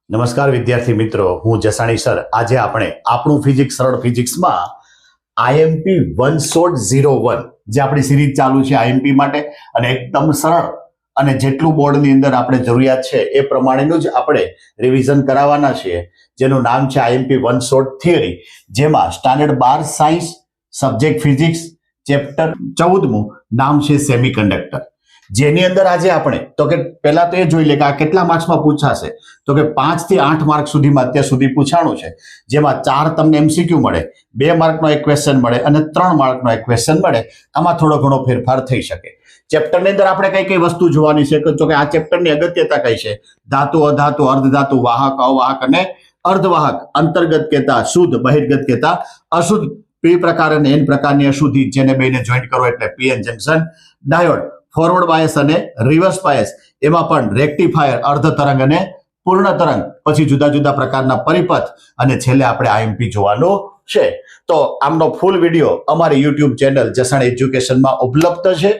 નમસ્કાર વિદ્યાર્થી મિત્રો, હું જસાણી સર. આજે આપણે આપણું ફિઝિક્સ સરળ ફિઝિક્સમાં આઈએમપી 101 જે આપણી સિરીઝ ચાલુ છે આઈએમપી માટે, અને એકદમ સરળ અને જેટલું બોર્ડની અંદર આપણે જરૂરિયાત છે એ પ્રમાણેનું જ આપણે રિવિઝન કરાવવાના છીએ, જેનું નામ છે આઈએમપી 100 થિયરી, જેમાં standard 12 science subject physics chapter 14મું નામ છે સેમિકન્ડક્ટર. જેની અંદર આજે આપણે તો કે પહેલા તો એ જોઈ લે કે આ કેટલા માર્ક્સમાં પૂછાશે. તો કે 5 થી 8 માર્ક સુધીમાં અત્યાર સુધી પૂછાણું છે, જેમાં 4 તમને એમસીક્યુ મળે, 2 માર્કનો એક ક્વેશ્ચન મળે અને 3 માર્કનો એક ક્વેશ્ચન મળે. આમાં થોડો ઘણો ફેરફાર થઈ શકે. ચેપ્ટરની અંદર આપણે કઈ કઈ વસ્તુ જોવાની છે, તો કે આ ચેપ્ટરની અગત્યતા કઈ છે, ધાતુ, અધાતુ, અર્ધધાતુ, વાહક, અવાહક અને અર્ધવાહક, અંતર્ગત કહેતા શુદ્ધ, બહિર્ગત કહેતા અશુદ્ધ, પી પ્રકાર અને એન પ્રકારની અશુદ્ધિ, જેને બેને જોઈન્ટ કરો એટલે PN junction, diode, forward bias અને રિવર્સ બાયસ, એમાં પણ રેક્ટિફાયર, અર્ધ તરંગ અને પૂર્ણ તરંગ, પછી જુદા જુદા પ્રકારના પરિપથ, અને છેલ્લે આપણે આઈએમપી જોવાનું છે. તો આમનો ફૂલ વિડીયો અમારી યુટ્યુબ ચેનલ જસાણી એજ્યુકેશનમાં ઉપલબ્ધ છે.